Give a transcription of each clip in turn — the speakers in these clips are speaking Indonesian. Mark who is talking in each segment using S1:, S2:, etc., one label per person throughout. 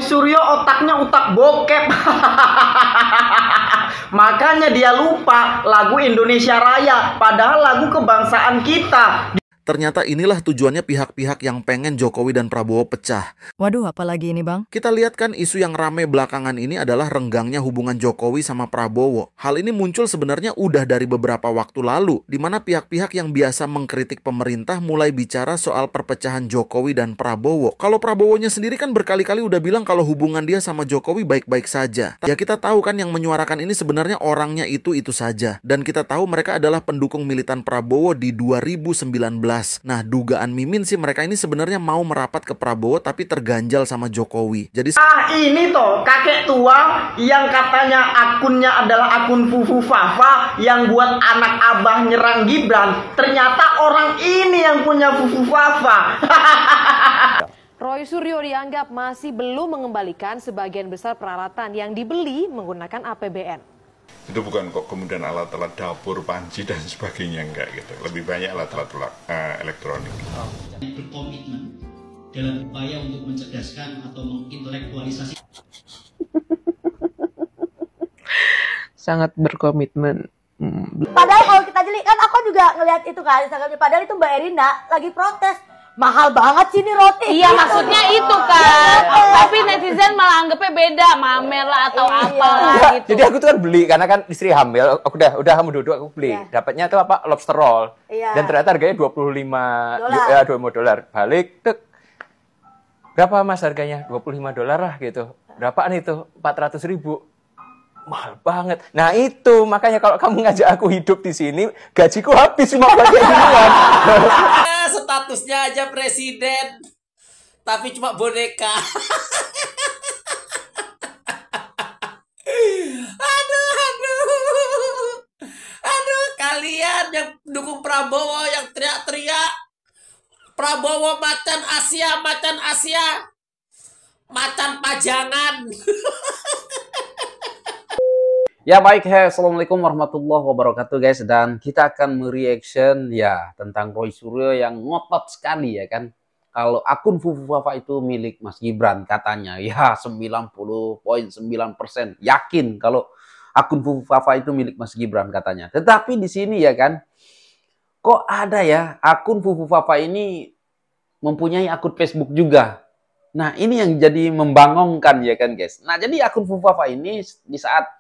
S1: Suryo otaknya otak bokep. Makanya dia lupa lagu Indonesia Raya, padahal lagu kebangsaan kita.
S2: Ternyata inilah tujuannya pihak-pihak yang pengen Jokowi dan Prabowo pecah.
S3: Waduh, apalagi ini bang?
S2: Kita lihat kan isu yang rame belakangan ini adalah renggangnya hubungan Jokowi sama Prabowo. Hal ini muncul sebenarnya udah dari beberapa waktu lalu, di mana pihak-pihak yang biasa mengkritik pemerintah mulai bicara soal perpecahan Jokowi dan Prabowo. Kalau Prabowonya sendiri kan berkali-kali udah bilang kalau hubungan dia sama Jokowi baik-baik saja. Ya kita tahu kan yang menyuarakan ini sebenarnya orangnya itu saja. Dan kita tahu mereka adalah pendukung militan Prabowo di 2019. Nah, dugaan Mimin sih mereka ini sebenarnya mau merapat ke Prabowo tapi terganjal sama Jokowi. Jadi
S1: ini toh kakek tua yang katanya akunnya adalah akun Fufu Fafa yang buat anak abah nyerang Gibran. Ternyata orang ini yang punya Fufu Fafa.
S4: Roy Suryo dianggap masih belum mengembalikan sebagian besar peralatan yang dibeli menggunakan APBN.
S5: Itu bukan kok kemudian alat-alat dapur, panci dan sebagainya, enggak gitu. Lebih banyak alat-alat elektronik.
S6: Berkomitmen dalam upaya untuk mencerdaskan atau mengintelektualisasi.
S7: Sangat berkomitmen.
S8: Padahal kalau kita jeli kan aku juga ngelihat itu kan Instagramnya, padahal itu Mbak Erina lagi protes. Mahal banget sih ini roti.
S9: Iya maksudnya itu kan. Tapi netizen malah anggapnya beda, mamer lah atau apalah gitu.
S7: Jadi aku tuh kan beli karena kan istri hamil. Aku udah kamu duduk aku beli. Dapatnya tuh apa? Lobster roll. Dan ternyata harganya $25. Balik tek. Berapa Mas harganya? $25 lah gitu. Berapaan itu? 400.000. Mahal banget. Nah itu makanya kalau kamu ngajak aku hidup di sini, gajiku habis cuma buat kayak ginian.
S10: Statusnya aja presiden, tapi cuma boneka. Aduh, kalian yang dukung Prabowo yang teriak-teriak, Prabowo macan Asia, macan pajangan.
S11: Ya baik, assalamualaikum warahmatullahi wabarakatuh guys, dan kita akan mereaction ya tentang Roy Suryo yang ngotot sekali ya kan kalau akun Fufu Fafa itu milik Mas Gibran katanya ya 90.9% yakin kalau akun Fufu Fafa itu milik Mas Gibran katanya. Tetapi di sini ya kan kok ada ya akun Fufu Fafa ini mempunyai akun Facebook juga. Nah ini yang jadi membangongkan ya kan guys. Nah jadi akun Fufu Fafa ini di saat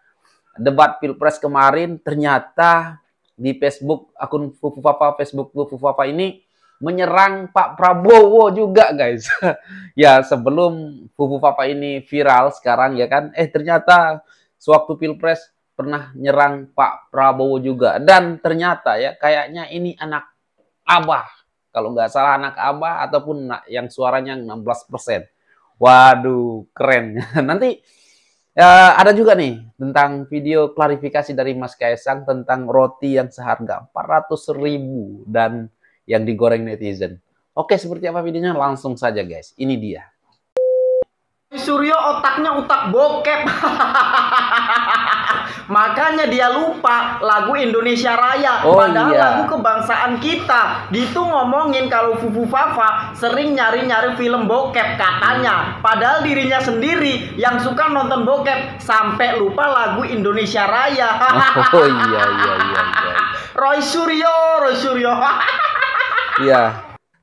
S11: debat Pilpres kemarin ternyata di Facebook akun Fufu Fafa, Facebook Fufu Fafa ini menyerang Pak Prabowo juga guys. Ya sebelum Fufu Fafa ini viral sekarang ya kan, ternyata sewaktu Pilpres pernah nyerang Pak Prabowo juga. Dan ternyata ya kayaknya ini anak abah, kalau nggak salah anak abah ataupun yang suaranya 16%. Waduh keren. Nanti ada juga nih tentang video klarifikasi dari Mas Kaisang tentang roti yang seharga 400.000 dan yang digoreng netizen. Oke, seperti apa videonya? Langsung saja guys, ini dia.
S1: Suryo otaknya otak bokep. Makanya dia lupa lagu Indonesia Raya, padahal lagu kebangsaan kita. Gitu ngomongin kalau Fufu Fafa sering nyari-nyari film bokep katanya, padahal dirinya sendiri yang suka nonton bokep sampai lupa lagu Indonesia Raya.
S11: Oh iya.
S1: Roy Suryo.
S2: Iya.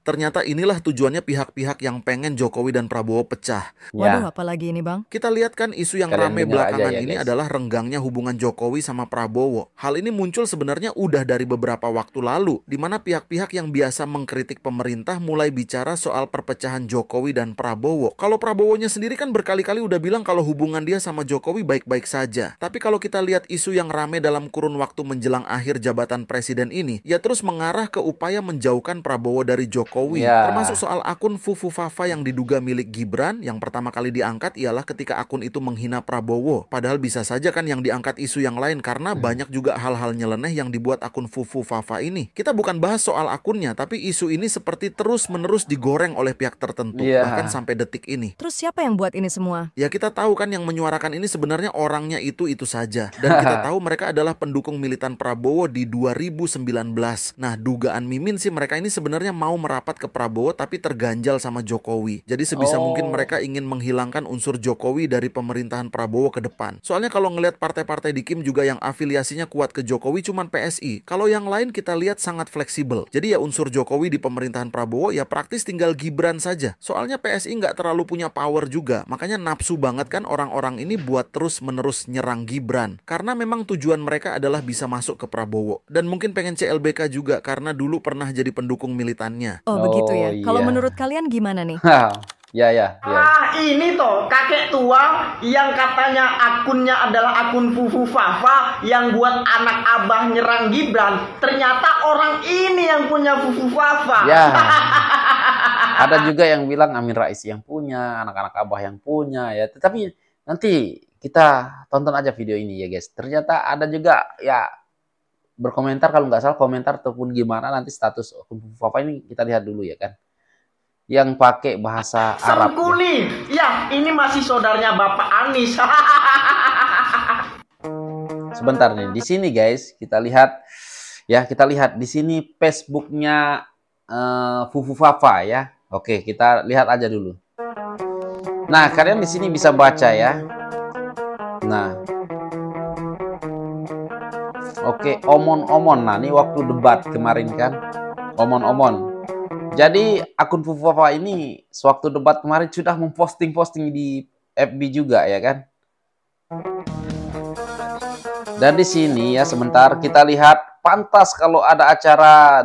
S2: Ternyata inilah tujuannya pihak-pihak yang pengen Jokowi dan Prabowo pecah.
S3: Waduh, apalagi ini bang?
S2: Kita lihat kan isu yang rame belakangan ini adalah renggangnya hubungan Jokowi sama Prabowo. Hal ini muncul sebenarnya udah dari beberapa waktu lalu, di mana pihak-pihak yang biasa mengkritik pemerintah mulai bicara soal perpecahan Jokowi dan Prabowo. Kalau Prabowonya sendiri kan berkali-kali udah bilang kalau hubungan dia sama Jokowi baik-baik saja. Tapi kalau kita lihat isu yang rame dalam kurun waktu menjelang akhir jabatan presiden ini, ya terus mengarah ke upaya menjauhkan Prabowo dari Jokowi. Termasuk soal akun Fufu Fafa yang diduga milik Gibran. Yang pertama kali diangkat ialah ketika akun itu menghina Prabowo. Padahal bisa saja kan yang diangkat isu yang lain, karena banyak juga hal-hal nyeleneh yang dibuat akun Fufu Fafa ini. Kita bukan bahas soal akunnya, tapi isu ini seperti terus-menerus digoreng oleh pihak tertentu, bahkan sampai detik ini.
S3: Terus siapa yang buat ini semua?
S2: Ya kita tahu kan yang menyuarakan ini sebenarnya orangnya itu saja. Dan kita tahu mereka adalah pendukung militan Prabowo di 2019. Nah dugaan Mimin sih mereka ini sebenarnya mau merapat merapat ke Prabowo tapi terganjal sama Jokowi. Jadi sebisa mungkin mereka ingin menghilangkan unsur Jokowi dari pemerintahan Prabowo ke depan. Soalnya kalau ngelihat partai-partai di Kim juga yang afiliasinya kuat ke Jokowi cuman PSI. Kalau yang lain kita lihat sangat fleksibel. Jadi ya unsur Jokowi di pemerintahan Prabowo ya praktis tinggal Gibran saja. Soalnya PSI nggak terlalu punya power juga. Makanya nafsu banget kan orang-orang ini buat terus-menerus nyerang Gibran. Karena memang tujuan mereka adalah bisa masuk ke Prabowo. Dan mungkin pengen CLBK juga karena dulu pernah jadi pendukung militannya.
S3: Oh begitu ya.
S11: iya.
S3: Kalau menurut kalian gimana nih?
S11: Ya.
S1: Ini toh kakek tua yang katanya akunnya adalah akun Fufu Fafa yang buat anak abah nyerang Gibran. Ternyata orang ini yang punya Fufu Fafa.
S11: Ya. Ada juga yang bilang Amin Rais yang punya, anak-anak abah yang punya ya. Tetapi nanti kita tonton aja video ini ya guys. Ternyata ada juga ya berkomentar, kalau nggak salah komentar ataupun gimana nanti status akun Fufu Fafa ini kita lihat dulu ya kan. Yang pakai bahasa Arab.
S1: Sengkuni. Ya, ini masih saudaranya Bapak Anies.
S11: Sebentar nih, di sini guys kita lihat ya, kita lihat di sini Facebooknya Fufu Fafa ya. Oke, kita lihat aja dulu. Nah, kalian di sini bisa baca ya. Nah, oke, omon-omon. Nah, ini waktu debat kemarin kan, omon-omon. Jadi akun Fufu Fafa ini sewaktu debat kemarin sudah memposting-posting di FB juga ya kan. Dan di sini ya sebentar kita lihat, pantas kalau ada acara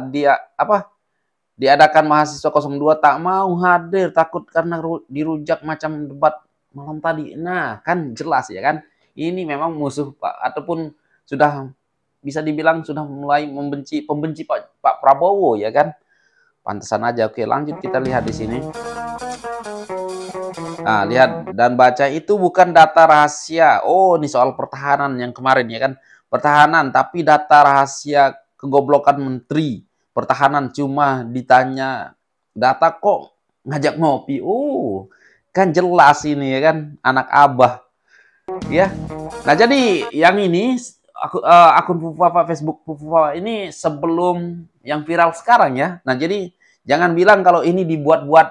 S11: diadakan mahasiswa 02 tak mau hadir takut karena dirujak macam debat malam tadi. Nah, kan jelas ya kan. Ini memang musuh ataupun sudah bisa dibilang sudah mulai pembenci Pak Prabowo ya kan. Pantesan aja. Oke, lanjut kita lihat di sini. Nah, lihat dan baca itu bukan data rahasia. Oh, ini soal pertahanan yang kemarin ya kan. Pertahanan, tapi data rahasia kegoblokan menteri pertahanan, cuma ditanya data kok ngajak ngopi. Kan jelas ini ya kan, anak abah. Ya. Nah, jadi yang ini akun Fufu Fafa, Facebook Fufu Fafa ini sebelum yang viral sekarang ya. Nah, jadi jangan bilang kalau ini dibuat-buat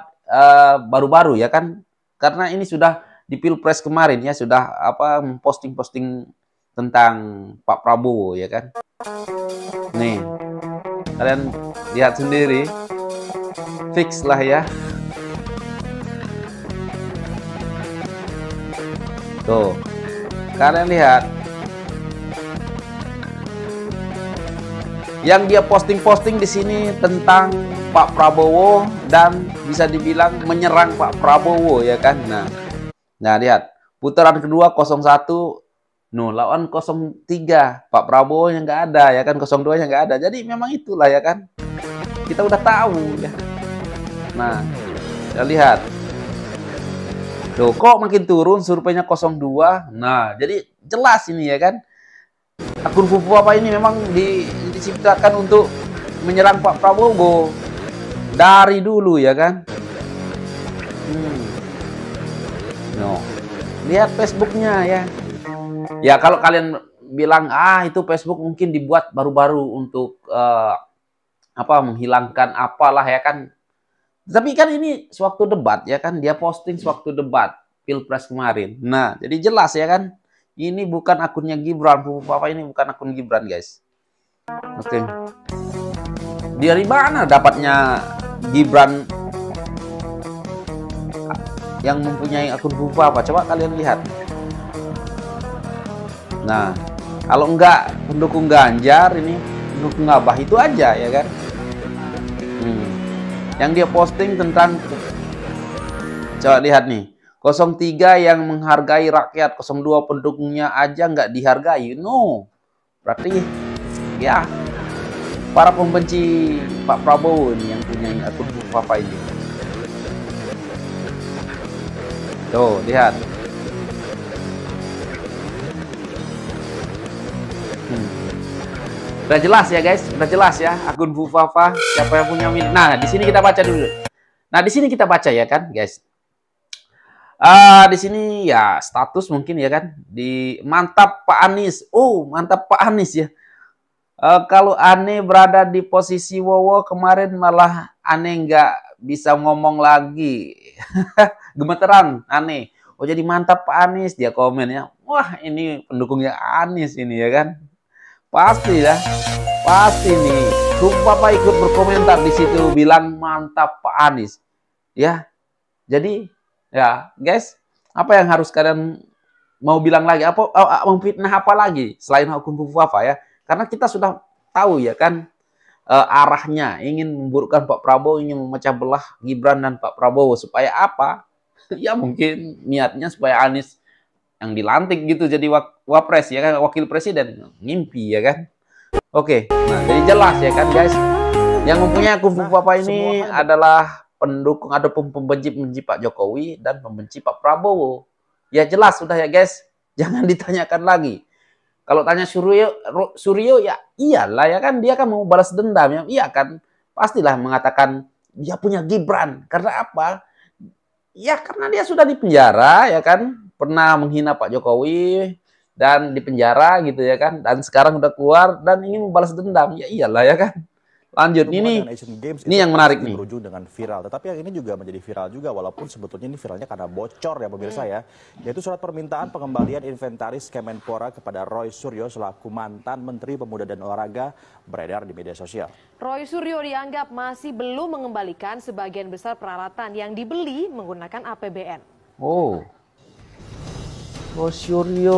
S11: baru-baru ya kan. Karena ini sudah di Pilpres kemarin ya, sudah posting-posting tentang Pak Prabowo ya kan. Nih, kalian lihat sendiri. Fix lah ya. Tuh, kalian lihat. Yang dia posting-posting di sini tentang Pak Prabowo dan bisa dibilang menyerang Pak Prabowo ya kan. Nah lihat putaran kedua 01 lawan 03 Pak Prabowo yang nggak ada ya kan, 02 yang nggak ada. Jadi memang itulah ya kan, kita udah tahu ya. Nah kita lihat tuh kok makin turun surveinya 02. Nah jadi jelas ini ya kan, akun Fufu Fafa ini memang diciptakan untuk menyerang Pak Prabowo dari dulu ya kan. Lihat Facebooknya ya. Ya kalau kalian bilang itu Facebook mungkin dibuat baru-baru untuk menghilangkan apalah ya kan. Tapi kan ini sewaktu debat ya kan, dia posting sewaktu debat Pilpres kemarin. Nah jadi jelas ya kan, ini bukan akunnya Gibran. Fufu Fafa ini bukan akun Gibran guys. Oke. Dari mana dapatnya Gibran yang mempunyai akun Fufu Fafa? Coba kalian lihat. Nah, kalau enggak pendukung Ganjar, ini pendukung Abah itu aja ya kan. Yang dia posting tentang, coba lihat nih, 03 yang menghargai rakyat, 02 pendukungnya aja nggak dihargai. No, berarti ya para pembenci Pak Prabowo ini yang punya akun Fufu Fafa ini. Tuh, lihat. Udah jelas ya guys, udah jelas ya akun Fufu Fafa siapa yang punya milik. Nah, di sini kita baca dulu. Nah, di sini kita baca ya kan, guys. Di sini ya status mungkin ya kan, di mantap Pak Anies. Mantap Pak Anies ya. Kalau aneh berada di posisi Wowo kemarin malah aneh nggak bisa ngomong lagi. Gemeteran, aneh. Oh jadi mantap Pak Anies, dia komen ya. Wah ini pendukungnya Anies ini ya kan. Pasti lah, pasti nih. Sumpah Pak ikut berkomentar di situ bilang mantap Pak Anies. Ya, jadi ya guys, apa yang harus kalian mau bilang lagi? Apa memfitnah apa lagi selain akun Fufuafa ya? Karena kita sudah tahu ya kan arahnya ingin memburukkan Pak Prabowo, ingin memecah belah Gibran dan Pak Prabowo supaya apa? Ya mungkin niatnya supaya Anies yang dilantik gitu jadi wapres ya kan, wakil presiden, ngimpi ya kan. Oke, nah jadi jelas ya kan guys, yang mempunyai akun Fufuafa ini adalah pendukung ataupun pembenci Pak Jokowi dan pembenci Pak Prabowo. Ya jelas sudah ya guys, jangan ditanyakan lagi. Kalau tanya Suryo ya iyalah ya kan, dia kan mau balas dendam ya, iya kan, pastilah mengatakan dia punya Gibran. Karena apa? Ya karena dia sudah dipenjara ya kan, pernah menghina Pak Jokowi dan dipenjara gitu ya kan, dan sekarang udah keluar dan ingin membalas dendam. Ya iyalah ya kan. Lanjut, ini yang menarik nih.
S12: Berujung dengan viral, tetapi yang ini juga menjadi viral juga, walaupun sebetulnya ini viralnya karena bocor ya pemirsa ya, yaitu surat permintaan pengembalian inventaris Kemenpora kepada Roy Suryo selaku mantan Menteri Pemuda dan Olahraga beredar di media sosial.
S4: Roy Suryo dianggap masih belum mengembalikan sebagian besar peralatan yang dibeli menggunakan APBN.
S11: Oh, Roy Suryo.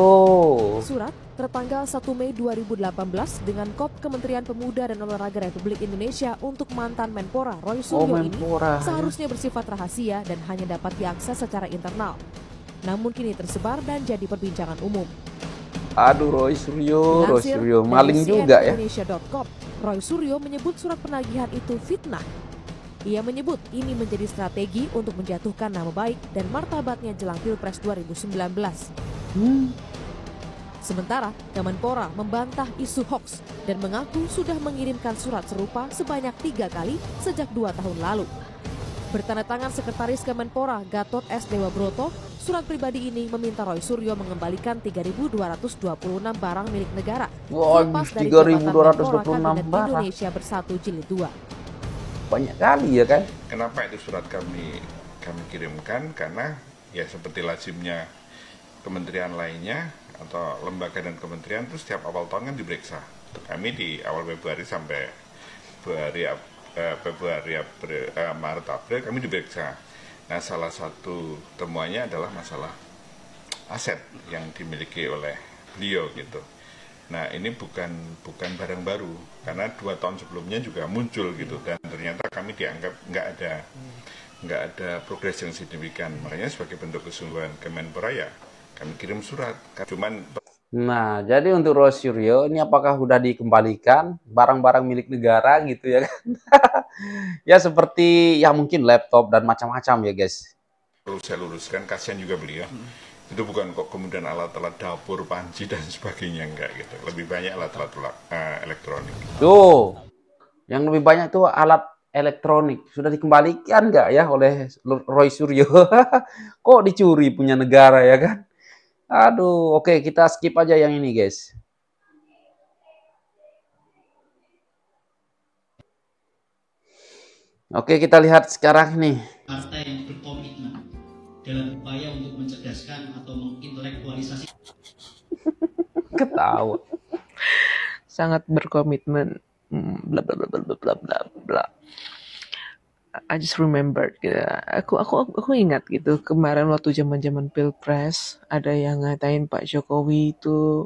S13: Surat tertanggal 1 Mei 2018 dengan kop Kementerian Pemuda dan Olahraga Republik Indonesia untuk mantan Menpora Roy Suryo ini seharusnya bersifat rahasia dan hanya dapat diakses secara internal. Namun kini tersebar dan jadi perbincangan umum.
S11: Aduh Roy Suryo maling juga ya.
S13: Indonesia.com, Roy Suryo menyebut surat penagihan itu fitnah. Ia menyebut ini menjadi strategi untuk menjatuhkan nama baik dan martabatnya jelang Pilpres 2019. Sementara Kemenpora membantah isu hoax dan mengaku sudah mengirimkan surat serupa sebanyak 3 kali sejak 2 tahun lalu. Bertanda tangan Sekretaris Kemenpora Gatot S. Dewabroto, surat pribadi ini meminta Roy Suryo mengembalikan 3.226 barang milik negara lepas dari jabatan Menpora Kabinet Indonesia Bersatu Jilid 2.
S11: Banyak kali ya kan.
S5: Kenapa itu surat kami kirimkan? Karena ya seperti lazimnya kementerian lainnya atau lembaga dan kementerian itu setiap awal tahun kan diperiksa. Kami di awal Februari sampai Maret April kami diperiksa. Nah salah satu temuannya adalah masalah aset yang dimiliki oleh beliau gitu. Nah ini bukan barang baru karena 2 tahun sebelumnya juga muncul gitu, dan ternyata kami dianggap nggak ada progres yang signifikan. Makanya sebagai bentuk kesungguhan Kemenpora ya kami kirim surat.
S11: Nah, jadi untuk Roy Suryo ini apakah sudah dikembalikan barang-barang milik negara gitu ya kan? Ya seperti ya mungkin laptop dan macam-macam ya guys.
S5: Perlu saya luruskan, kasihan juga beliau. Itu bukan kok kemudian alat-alat dapur, panci dan sebagainya, enggak gitu. Lebih banyak alat-alat elektronik.
S11: Tuh, yang lebih banyak itu alat elektronik. Sudah dikembalikan nggak ya oleh Roy Suryo? Kok dicuri punya negara ya kan? Aduh, oke kita skip aja yang ini guys. Oke kita lihat sekarang nih.
S6: Partai yang berkomitmen dalam upaya untuk mencerdaskan atau mengintelektualisasi.
S11: Ketawa.
S14: Sangat berkomitmen. Bla bla bla bla bla bla bla. I just remembered gitu. Aku ingat gitu kemarin waktu zaman Pilpres ada yang ngatain Pak Jokowi itu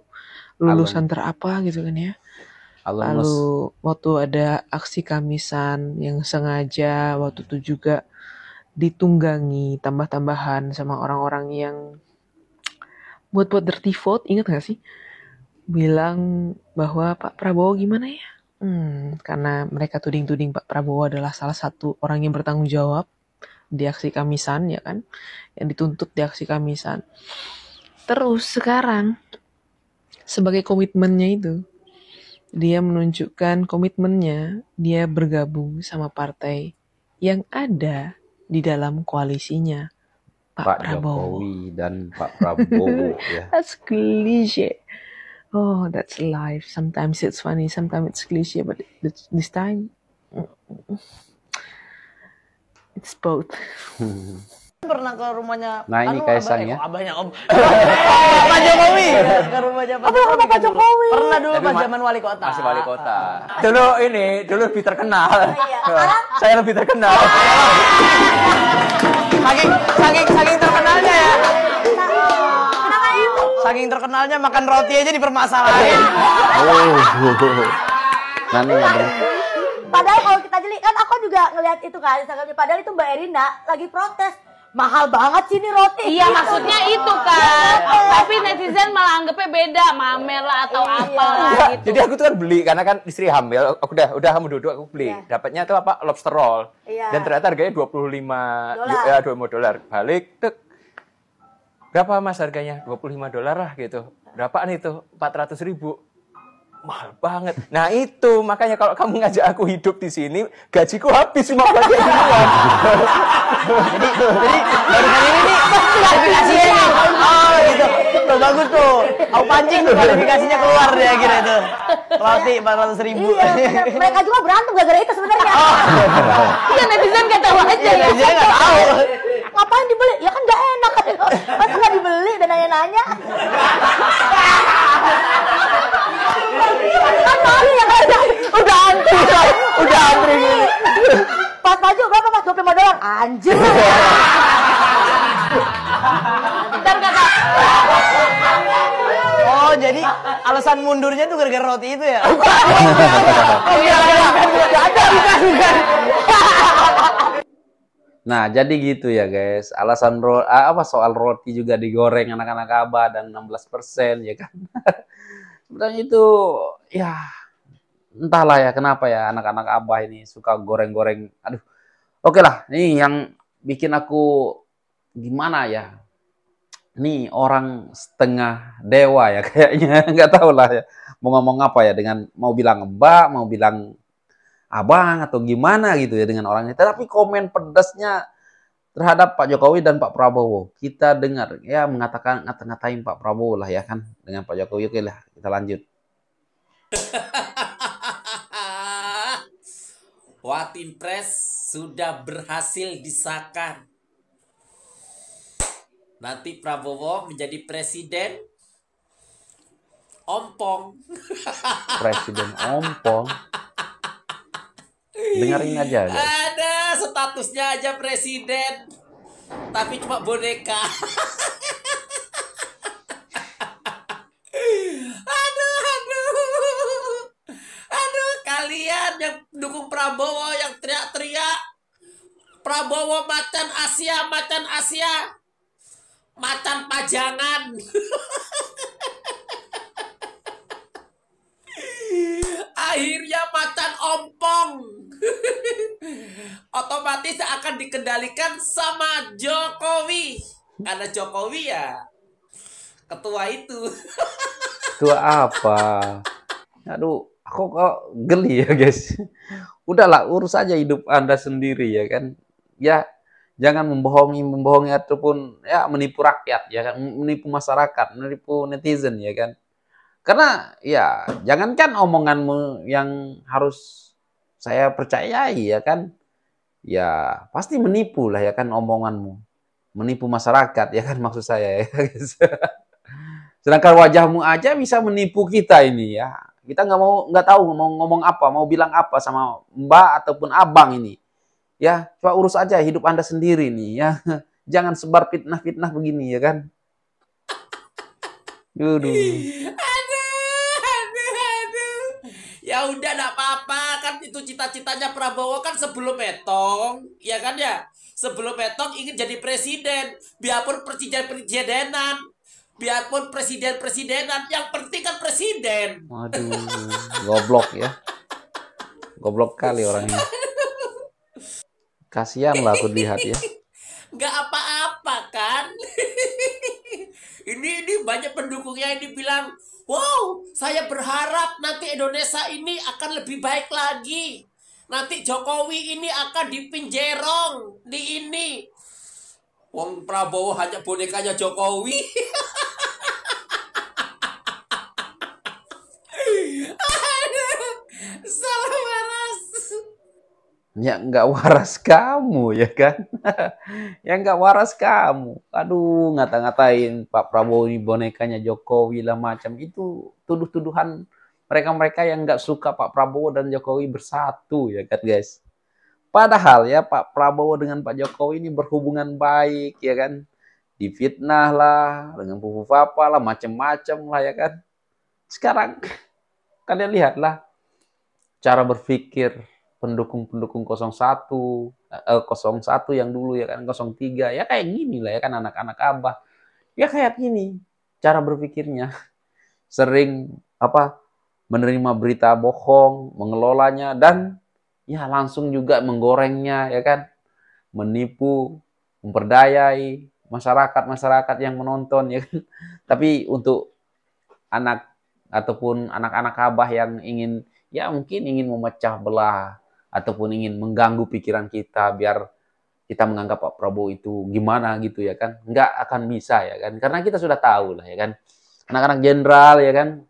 S14: lulusan terapa gitu kan ya. Lalu waktu ada aksi Kamisan yang sengaja waktu itu juga ditunggangi tambah-tambahan sama orang-orang yang buat dirty vote, ingat gak sih? Bilang bahwa Pak Prabowo gimana ya? Karena mereka tuding-tuding Pak Prabowo adalah salah satu orang yang bertanggung jawab di aksi Kamisan ya kan, yang dituntut di aksi Kamisan. Terus sekarang sebagai komitmennya itu, dia menunjukkan komitmennya, dia bergabung sama partai yang ada di dalam koalisinya Pak Prabowo.
S11: Jokowi dan Pak Prabowo ya.
S14: That's cliche. Oh, that's life. Sometimes it's funny, sometimes it's cliche, but this time It's both.
S15: Pernah ke rumahnya
S11: Nah, ini Kaisang ya.
S15: abahnya Om Pak Jokowi ke rumahnya Pak Jokowi. Pernah dulu pas zaman wali kota.
S7: Masih wali kota. Dulu lebih terkenal. Saya lebih terkenal.
S15: Saking terkenalnya ya. Saking terkenalnya makan roti aja dipermasalahin.
S11: Nanti ada.
S8: Padahal kalau kita jeli kan aku juga ngeliat itu kan Instagramnya. Padahal itu Mbak Erina lagi protes. Mahal banget sih ini roti.
S9: Iya maksudnya itu kan. Tapi netizen malah anggapnya beda, mamer lah atau apa lah gitu.
S7: Jadi aku tuh kan beli karena kan istri hamil. Aku udah kamu duduk aku beli. Dapatnya tuh apa? Lobster roll. Dan ternyata harganya $25. Balik tek. Berapa Mas harganya? $25 lah gitu. Berapaan itu? 400.000. Mahal banget. Nah itu makanya kalau kamu ngajak aku hidup di sini, gajiku habis cuma buat kayak ginian.
S15: Jadi barusan ini nih klarifikasinya nih. Oh gitu. Tuh bagus tuh. Aku pancing tuh klarifikasinya keluar deh akhirnya tuh. Roti 400.000.
S8: Iya, mereka juga berantem gara-gara itu sebenarnya.
S9: Iya netizen gak tahu aja ya.
S15: Netizen gak tahu.
S8: Ngapain dibeli? Ya kan gak enak kan. Masa gak dibeli dan nanya-nanya. Kan malu ya kayaknya.
S15: Udah antri gini.
S8: Pas maju berapa Mas? $25. Anjir.
S9: Ntar kata.
S15: Oh jadi alasan mundurnya tuh gara-gara roti itu ya? Bukan.
S11: Nah, jadi gitu ya guys. Alasan soal roti juga digoreng anak-anak Abah dan 16% ya kan. Sebenarnya itu ya entahlah ya kenapa ya anak-anak Abah ini suka goreng-goreng. Aduh. Oke lah, ini yang bikin aku gimana ya? Ini orang setengah dewa ya kayaknya. Nggak tahu lah ya. Mau ngomong apa ya dengan mau bilang Mbak, mau bilang Abang atau gimana gitu ya dengan orangnya. Tapi komen pedasnya terhadap Pak Jokowi dan Pak Prabowo. Kita dengar ya mengatakan ngata-ngatain Pak Prabowo lah ya kan dengan Pak Jokowi. Oke lah, kita lanjut.
S10: Watimpres sudah berhasil disahkan. Nanti Prabowo menjadi presiden ompong.
S11: Presiden ompong. Dengerin aja guys.
S10: Ada statusnya aja presiden, tapi cuma boneka. Aduh, kalian yang dukung Prabowo yang teriak-teriak, Prabowo macan Asia, macan pajangan. Akhirnya macan ompong. Otomatis akan dikendalikan sama Jokowi. Karena Jokowi ya ketua itu.
S11: Ketua apa? Aduh, aku kok geli ya guys. Udahlah, urus aja hidup Anda sendiri ya kan. Ya, jangan membohongi ataupun ya menipu rakyat ya kan, menipu masyarakat, menipu netizen ya kan. Karena ya jangankan omonganmu yang harus saya percayai ya kan. Ya pasti menipu lah ya kan omonganmu. Menipu masyarakat ya kan maksud saya ya guys. Sedangkan wajahmu aja bisa menipu kita ini ya. Kita nggak tahu mau ngomong apa, mau bilang apa sama Mbak ataupun Abang ini. Ya, coba urus aja hidup Anda sendiri nih ya. Jangan sebar fitnah-fitnah begini ya kan. Aduh.
S10: Ya udah enggak apa-apa kan itu cita-citanya Prabowo kan sebelum metong, ya kan ya? Sebelum metong ingin jadi presiden, biarpun presiden-presidenan, yang penting kan presiden.
S11: Waduh, goblok ya. Goblok kali orangnya. Kasihan lah aku lihat ya.
S10: Nggak apa-apa kan? Ini banyak pendukungnya yang dibilang, wow, saya berharap nanti Indonesia ini akan lebih baik lagi. Nanti Jokowi ini akan dipinjerong di ini. Wong Prabowo hanya bonekanya Jokowi.
S11: Ya nggak waras kamu ya kan? Ya nggak waras kamu. Aduh, ngata-ngatain Pak Prabowo ini bonekanya Jokowi lah macam itu, tuduh-tuduhan mereka-mereka yang nggak suka Pak Prabowo dan Jokowi bersatu ya kan guys. Padahal ya Pak Prabowo dengan Pak Jokowi ini berhubungan baik ya kan. Difitnah lah, dengan Fufu Papa lah, macam-macam lah ya kan. Sekarang kalian lihatlah cara berpikir pendukung-pendukung 01 yang dulu ya kan, 03 ya kayak gini lah ya kan, anak-anak Abah ya kayak gini cara berpikirnya. Sering menerima berita bohong, mengelolanya, dan ya langsung juga menggorengnya ya kan, menipu, memperdayai masyarakat yang menonton ya kan. Tapi untuk anak ataupun anak-anak Abah yang ingin mungkin ingin memecah belah ataupun ingin mengganggu pikiran kita biar kita menganggap Pak Prabowo itu gimana gitu ya kan, nggak akan bisa ya kan, karena kita sudah tahu lah ya kan, anak-anak jenderal ya kan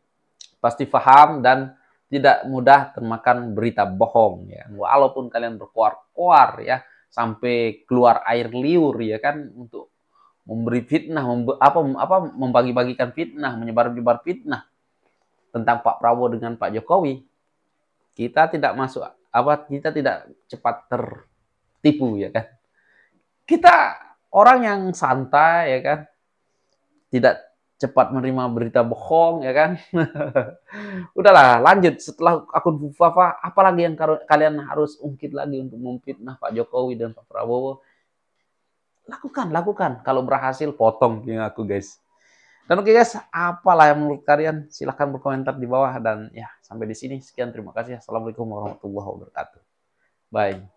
S11: pasti paham dan tidak mudah termakan berita bohong ya, walaupun kalian berkoar-koar ya sampai keluar air liur ya kan untuk memberi fitnah, membagi-bagikan fitnah, menyebar-nyebar fitnah tentang Pak Prabowo dengan Pak Jokowi. Kita tidak kita tidak cepat tertipu ya kan. Kita orang yang santai ya kan, tidak cepat menerima berita bohong ya kan. Udahlah, lanjut setelah akun Fufu Fafa, apalagi yang kalian harus ungkit lagi untuk memfitnah Pak Jokowi dan Pak Prabowo? Lakukan. Kalau berhasil potong yang aku guys. Dan oke guys, apalah yang menurut kalian? Silahkan berkomentar di bawah. Dan ya, sampai di sini. Sekian, terima kasih. Assalamualaikum warahmatullahi wabarakatuh. Bye.